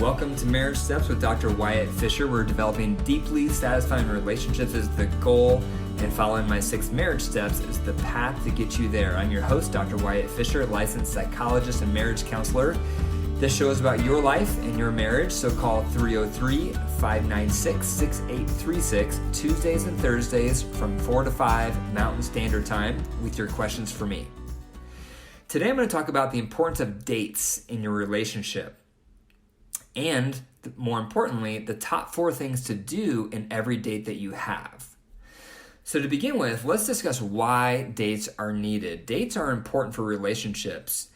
Welcome to Marriage Steps with Dr. Wyatt Fisher. We're developing deeply satisfying relationships as the goal, and following my 6 marriage steps is the path to get you there. I'm your host, Dr. Wyatt Fisher, licensed psychologist and marriage counselor. This show is about your life and your marriage, so call 303-596-6836 Tuesdays and Thursdays from 4 to 5 Mountain Standard Time with your questions for me. Today I'm going to talk about the importance of dates in your relationship. And more importantly, the top 4 things to do in every date that you have. So to begin with, let's discuss why dates are needed. Dates are important for relationships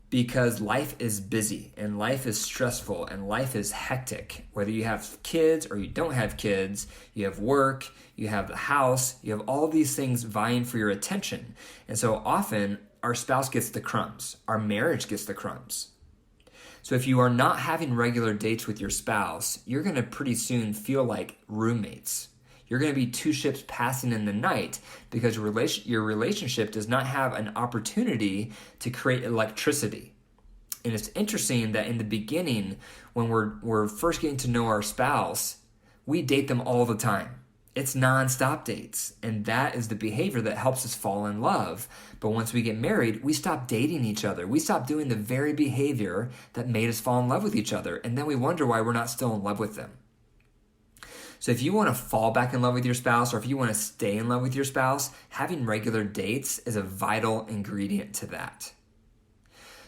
because life is busy and life is stressful and life is hectic. Whether you have kids or you don't have kids, you have work, you have the house, you have all these things vying for your attention. And so often our spouse gets the crumbs, our marriage gets the crumbs. So if you are not having regular dates with your spouse, you're going to pretty soon feel like roommates. You're going to be 2 ships passing in the night because your relationship does not have an opportunity to create electricity. And it's interesting that in the beginning, when we're first getting to know our spouse, we date them all the time. It's nonstop dates, and that is the behavior that helps us fall in love. But once we get married, we stop dating each other. We stop doing the very behavior that made us fall in love with each other, and then we wonder why we're not still in love with them. So if you want to fall back in love with your spouse, or if you want to stay in love with your spouse, having regular dates is a vital ingredient to that.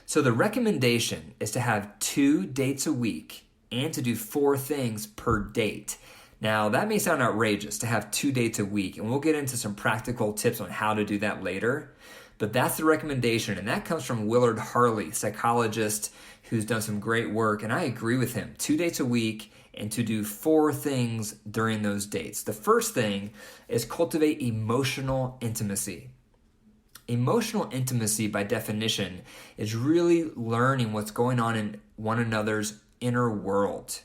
So the recommendation is to have 2 dates a week and to do 4 things per date. Now, that may sound outrageous to have 2 dates a week, and we'll get into some practical tips on how to do that later. But that's the recommendation, and that comes from Willard Harley, psychologist who's done some great work, and I agree with him. 2 dates a week and to do 4 things during those dates. The first thing is cultivate emotional intimacy. Emotional intimacy, by definition, is really learning what's going on in one another's inner world.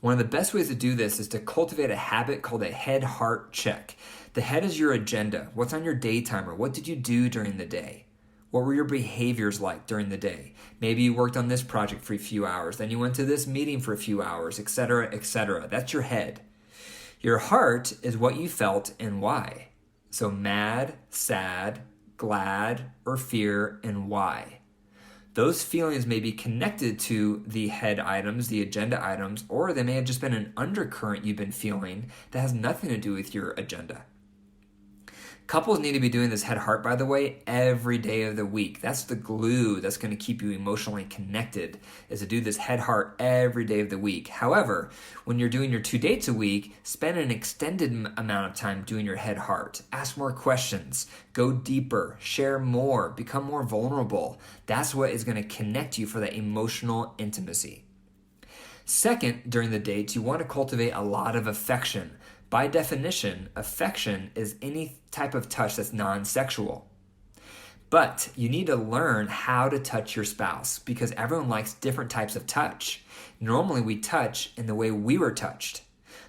One of the best ways to do this is to cultivate a habit called a head-heart check. The head is your agenda. What's on your day timer? What did you do during the day? What were your behaviors like during the day? Maybe you worked on this project for a few hours, then you went to this meeting for a few hours, etc., etc. That's your head. Your heart is what you felt and why. So mad, sad, glad, or fear, and why. Those feelings may be connected to the head items, the agenda items, or they may have just been an undercurrent you've been feeling that has nothing to do with your agenda. Couples need to be doing this head-heart, by the way, every day of the week. That's the glue that's going to keep you emotionally connected, is to do this head-heart every day of the week. However, when you're doing your 2 dates a week, spend an extended amount of time doing your head-heart. Ask more questions, go deeper, share more, become more vulnerable. That's what is going to connect you for that emotional intimacy. Second, during the dates, you want to cultivate a lot of affection. By definition, affection is any type of touch that's non-sexual. But you need to learn how to touch your spouse because everyone likes different types of touch. Normally we touch in the way we were touched.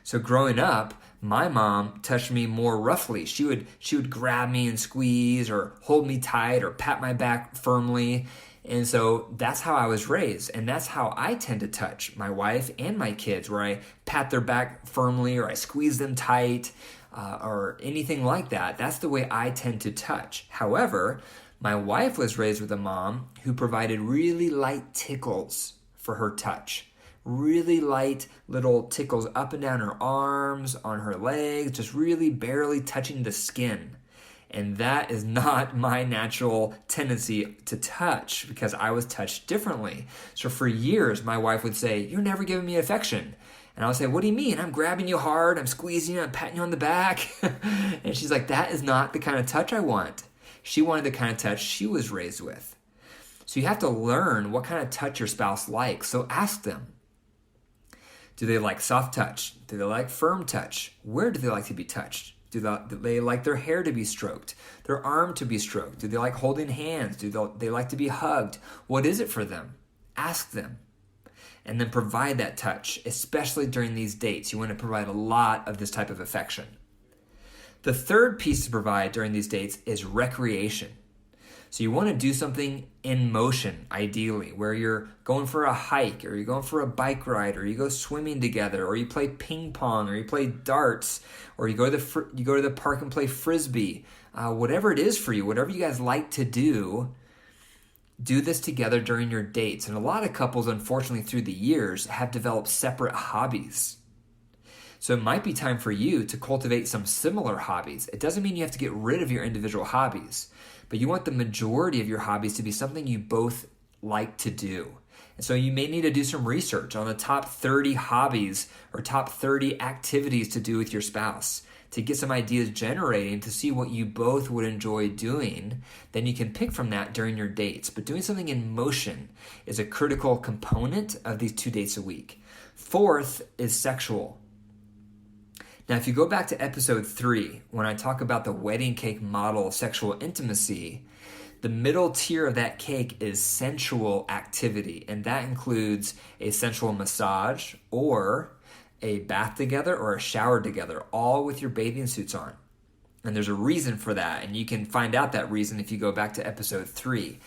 So growing up, my mom touched me more roughly. She would grab me and squeeze or hold me tight or pat my back firmly. And so that's how I was raised, and that's how I tend to touch my wife and my kids, where I pat their back firmly or I squeeze them tight or anything like that. That's the way I tend to touch. However, my wife was raised with a mom who provided really light tickles for her touch. Really light little tickles up and down her arms, on her legs, just really barely touching the skin. And that is not my natural tendency to touch because I was touched differently. So for years, my wife would say, "You're never giving me affection." And I would say, "What do you mean? I'm grabbing you hard, I'm squeezing you, I'm patting you on the back." And she's like, "That is not the kind of touch I want." She wanted the kind of touch she was raised with. So you have to learn what kind of touch your spouse likes. So ask them. Do they like soft touch? Do they like firm touch? Where do they like to be touched? Do they like their hair to be stroked, their arm to be stroked? Do they like holding hands? Do they like to be hugged? What is it for them? Ask them. And then provide that touch, especially during these dates. You want to provide a lot of this type of affection. The third piece to provide during these dates is recreation. So you want to do something in motion, ideally, where you're going for a hike, or you're going for a bike ride, or you go swimming together, or you play ping pong, or you play darts, or you go to the park and play frisbee. Whatever it is for you, whatever you guys like to do this together during your dates. And a lot of couples, unfortunately, through the years, have developed separate hobbies. So it might be time for you to cultivate some similar hobbies. It doesn't mean you have to get rid of your individual hobbies, but you want the majority of your hobbies to be something you both like to do. And so you may need to do some research on the top 30 hobbies or top 30 activities to do with your spouse to get some ideas generating to see what you both would enjoy doing. Then you can pick from that during your dates. But doing something in motion is a critical component of these 2 dates a week. Fourth is sexual. Now, if you go back to episode 3, when I talk about the wedding cake model of sexual intimacy, the middle tier of that cake is sensual activity, and that includes a sensual massage or a bath together or a shower together, all with your bathing suits on. And there's a reason for that, and you can find out that reason if you go back to episode 3.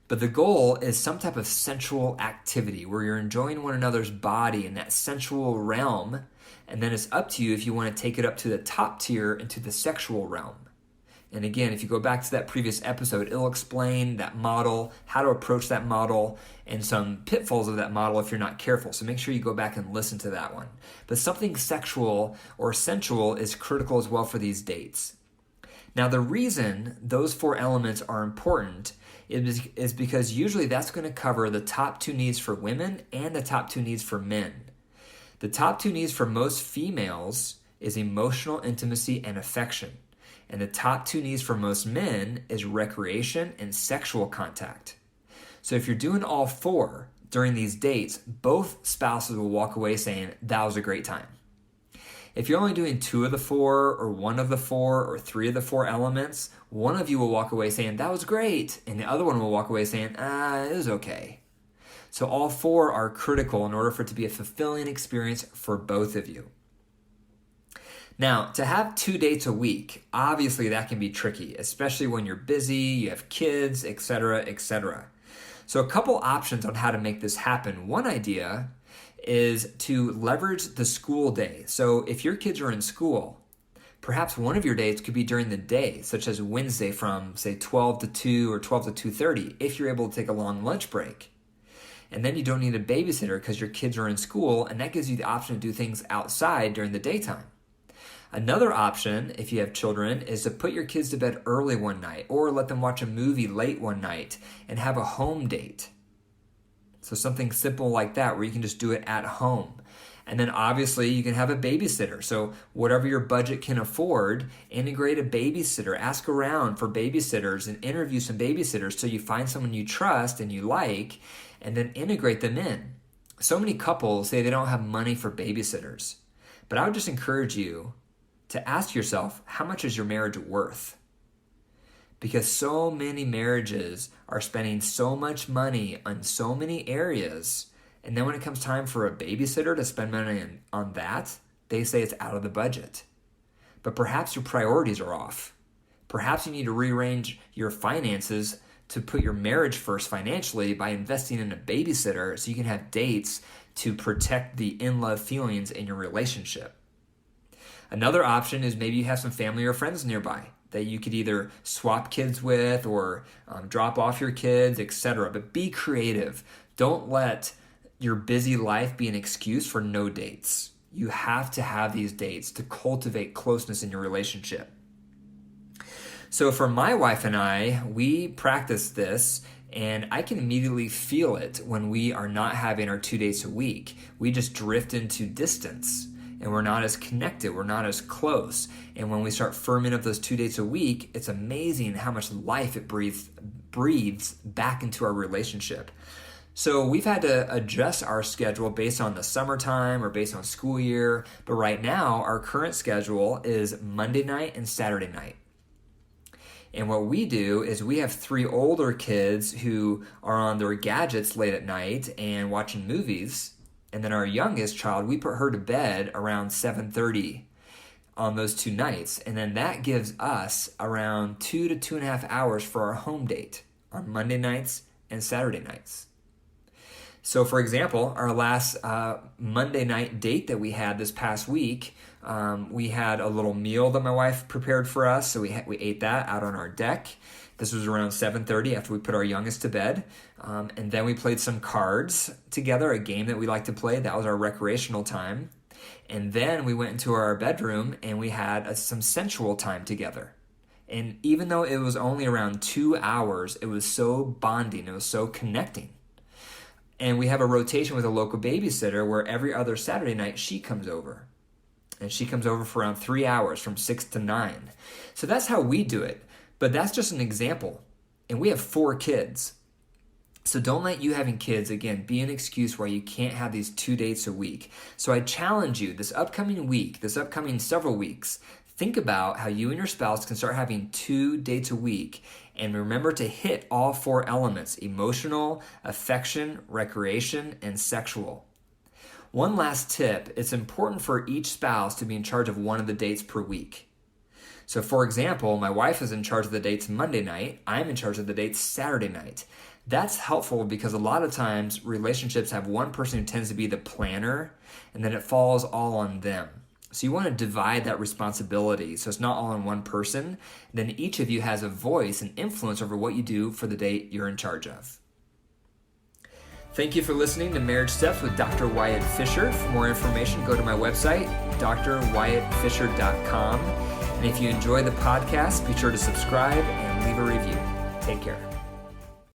But the goal is some type of sensual activity where you're enjoying one another's body in that sensual realm, and then it's up to you if you want to take it up to the top tier into the sexual realm. And again, if you go back to that previous episode, it'll explain that model, how to approach that model, and some pitfalls of that model if you're not careful. So make sure you go back and listen to that one. But something sexual or sensual is critical as well for these dates. Now, the reason those 4 elements are important is because usually that's going to cover the top 2 needs for women and the top 2 needs for men. The top 2 needs for most females is emotional intimacy and affection. And the top 2 needs for most men is recreation and sexual contact. So if you're doing all 4 during these dates, both spouses will walk away saying, that was a great time. If you're only doing 2 of the 4 or 1 of the 4 or 3 of the 4 elements, one of you will walk away saying, that was great. And the other one will walk away saying, it was okay. So all 4 are critical in order for it to be a fulfilling experience for both of you. Now, to have 2 dates a week, obviously that can be tricky, especially when you're busy, you have kids, etc., etc. So a couple options on how to make this happen. One idea is to leverage the school day. So if your kids are in school, perhaps one of your dates could be during the day, such as Wednesday from, say, 12 to 2 or 12 to 2:30, if you're able to take a long lunch break. And then you don't need a babysitter because your kids are in school, and that gives you the option to do things outside during the daytime. Another option, if you have children, is to put your kids to bed early one night or let them watch a movie late one night and have a home date. So something simple like that where you can just do it at home. And then obviously you can have a babysitter. So whatever your budget can afford, integrate a babysitter. Ask around for babysitters and interview some babysitters so you find someone you trust and you like, and then integrate them in. So many couples say they don't have money for babysitters. But I would just encourage you to ask yourself, how much is your marriage worth? Because so many marriages are spending so much money on so many areas, and then when it comes time for a babysitter to spend money on that, they say it's out of the budget. But perhaps your priorities are off. Perhaps you need to rearrange your finances to put your marriage first financially by investing in a babysitter so you can have dates to protect the in-love feelings in your relationship. Another option is maybe you have some family or friends nearby that you could either swap kids with or drop off your kids, etc. But be creative. Don't let your busy life be an excuse for no dates. You have to have these dates to cultivate closeness in your relationship. So for my wife and I, we practice this, and I can immediately feel it when we are not having our 2 dates a week. We just drift into distance. And we're not as connected, we're not as close. And when we start firming up those 2 dates a week, it's amazing how much life it breathes back into our relationship. So we've had to adjust our schedule based on the summertime or based on school year. But right now, our current schedule is Monday night and Saturday night. And what we do is we have 3 older kids who are on their gadgets late at night and watching movies. And then our youngest child, we put her to bed around 7:30 on those 2 nights. And then that gives us around 2 to 2.5 hours for our home date. on Monday nights and Saturday nights. So for example, our last Monday night date that we had this past week, we had a little meal that my wife prepared for us. So we ate that out on our deck. This was around 7:30 after we put our youngest to bed. And then we played some cards together, a game that we like to play. That was our recreational time. And then we went into our bedroom and we had some sensual time together. And even though it was only around 2 hours, it was so bonding. It was so connecting. And we have a rotation with a local babysitter where every other Saturday night she comes over. And she comes over for around 3 hours from 6 to 9. So that's how we do it. But that's just an example. And we have 4 kids. So don't let you having kids, again, be an excuse why you can't have these 2 dates a week. So I challenge you this upcoming week, this upcoming several weeks, think about how you and your spouse can start having 2 dates a week. And remember to hit all 4 elements: emotional, affection, recreation, and sexual. One last tip, it's important for each spouse to be in charge of one of the dates per week. So for example, my wife is in charge of the dates Monday night. I'm in charge of the dates Saturday night. That's helpful because a lot of times relationships have one person who tends to be the planner, and then it falls all on them. So you want to divide that responsibility so it's not all on one person. Then each of you has a voice and influence over what you do for the date you're in charge of. Thank you for listening to Marriage Steps with Dr. Wyatt Fisher. For more information, go to my website, drwyattfisher.com. And if you enjoy the podcast, be sure to subscribe and leave a review. Take care.